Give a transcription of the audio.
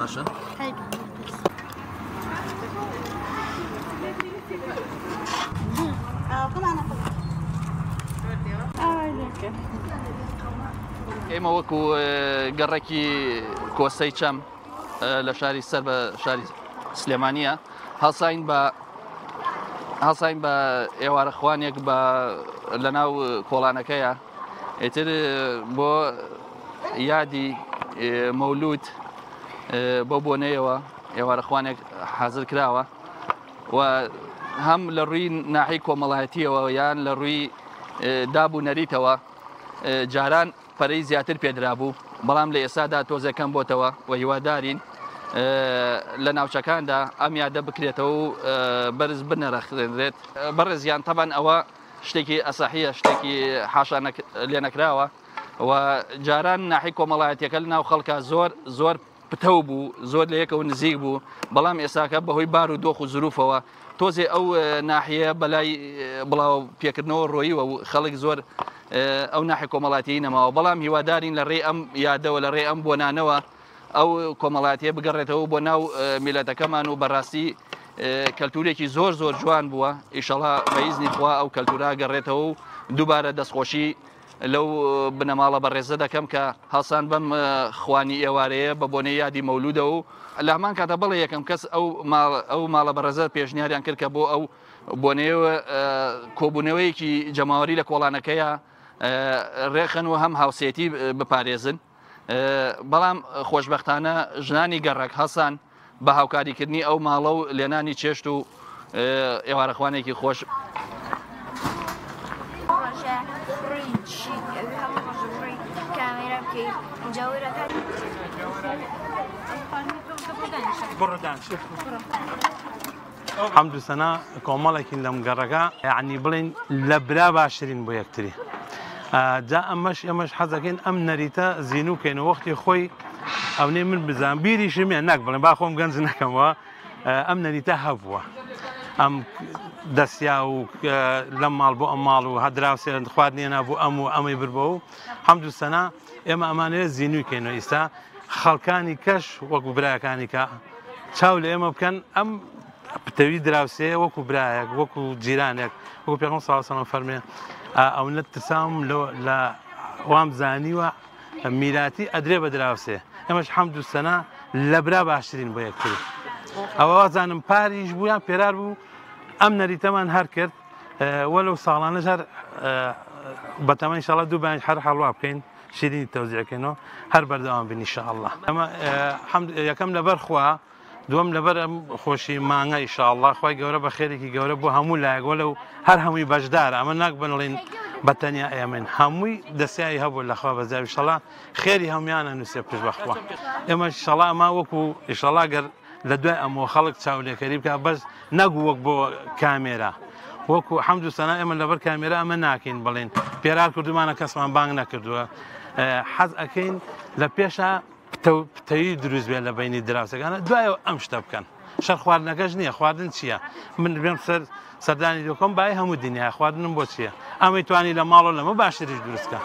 باشە ئێمە وەکو گەڕێکی کۆسەی چەم لە شاری سەر بە شاری سلێمانیە هەڵساین بە ئێوارەخوانێک بە لەناو کۆڵانەکەیە ئیتر بۆ یادی مەولود بۆ بۆنەیەوە ئێوارەخوانێک حازر کراوە و هەم لە ڕووی ناحی کۆمەڵایەتیەوە یان لە ڕووی دابوونەریتەوە جاران پەرەی زیاتر پێدرابوو بەڵام لە ئێستادا تۆزەکەم بۆتەوە و هیوادارین لە ناوچەکاندا ئەم یادە بکرێتەوە و بەرز بنەرەخرێت بەڕێزیان تەبەن ئەوە شتێکی ئەساحیە شتێکی حاشا لێ نەکراوە و جاران ناحی کۆمەڵایەتیەکە لە ناو خەڵکە زۆر پتەو بوو زۆر لە یەکەوە نزیک بوو بەڵام ئێستاکە بەهۆی بار و دۆخ و زروفەوە تۆزێ ئەو ناحیە بەلای بڵاو پێکردنەوە ڕۆییوە و خەڵک زۆر ئەو ناحی کۆمەڵاتی نەماوە بەڵام هیوادارین لە ڕێ ئەم یادەوە لە ڕێ ئەم بۆنانەوە ئەو کۆمەڵاتیە بگەڕێتەوە بۆ ناو میلەتەکەمان و بەڕاستی کەلتورێکی زۆر جوان بووە ئیشەڵا بەئیزنی خوا ئەو کەلتورا گەڕێتەوە و دووبارە دەستخۆشی لەو بنەماڵە بەڕێزە دەکەم کە هەڵسان بەم خوانی ئێوارەیە بە بۆنەی یادی مەولودە و لە هەمان کاتە بڵێ یەکەم کەس ئەو ماڵە بەڕێزە پێشنیاریان کرد کە بۆ ئەو بۆنەیەوە کۆبوونەوەیەکی جەماوەری لە کۆڵانەکەیە ڕێخن و هەم هاوسێتی بپارێزن بەڵام خۆشبەختانە ژنانی گەڕک هەسان بە هاوکاریکردنی ئەو ماڵە و لێنانی چێشت و ئێوارەخوانێکی خۆش حەمد و سەنا کۆمەڵێکین لەم گەڕەکە یعنی بڵێن لە برا باشترین بۆ یەکتری جا ئەمەش حەزەکەین ئەم نەریتە زیینوکەین و وەختی خۆی ئەوێ من بزان بیریشمێ نەک بڵێن با خۆم گەنج نەکەمەوە ئەم نەریتە هەبووە ئەم دەستیا و لەم ماڵ بۆ ئەم ماڵ و هەدراوسێ خواردنیێنا بۆ ئەم و ئەمەی بردبەوە و حەمد و سەنا ئێمە ئەمانەیە زیینوکەینەوە ئێستا خەڵکانی کەش وەکو برایەکانی کە چاو لە ئێمە بکەن ئەم پتەوی دراوسەیە وەکو برایەک وەکو جیرانێک وەکو پێغەمبەر صلی الله علیه و سلم فەرمێ ئەو نەترسام لە وام زانیوە میراتی ئەدرێ بە دراوسێ ئەمەش حەمد و سەنا لە برا باشترین بۆ یەکتری ئەوە وازانم پاریش بوویان پێرار بوو ئەم نەریتەمان هەر کرد وەلەو ساڵانەش هەر بەتەمەن ئینشاءالله دوو بانگ هەر هەڵوا بکەین شیرینی تەوزیعەکەینەوە هەر بەردەوام بین ئینشاءالله ئەمە یەکەم لەبەر خوا دووەم لەبەر ئەم خۆشی مانگە ئینشاءالله خوای گەورە بە خێرێکی گەورە بۆ هەموو لایەک وەلەو هەر هەمووی بەشدارە ئەمە ناک بنڵێن بەتەنیا ئێمەین هەمووی دەستیایی هەبوو لەخوا بەزای ئینشاءالله خێری هەمویانە نووسێ پشت بەخوا ئێمە ئینشاءالله ئەما وەکو ئینشاءالله گەر لە دوای ئەمەوە خەڵک چاولێکەری بکە بەس نەگو وەک بۆ کامێرا وەکو حەمد و سەنا ئێمە لەبەر کامێرا ئەمە ناکەین بڵێن پێرار کردومانە کەسمان بانگ نەکردووە حەز ئەکەین لە پێشە پتەوی دروست بێت لە بینی دراوسەکانە دوایەوە ئەم شتە بکەن شەر خواردنەکەش نییە خواردن چییە من بێم سەردانی دۆکۆم بای هەموو دنیا خواردنم بۆ چییە ئەمەی توانی لە ماڵەوە لەمە باشتریش دروستکە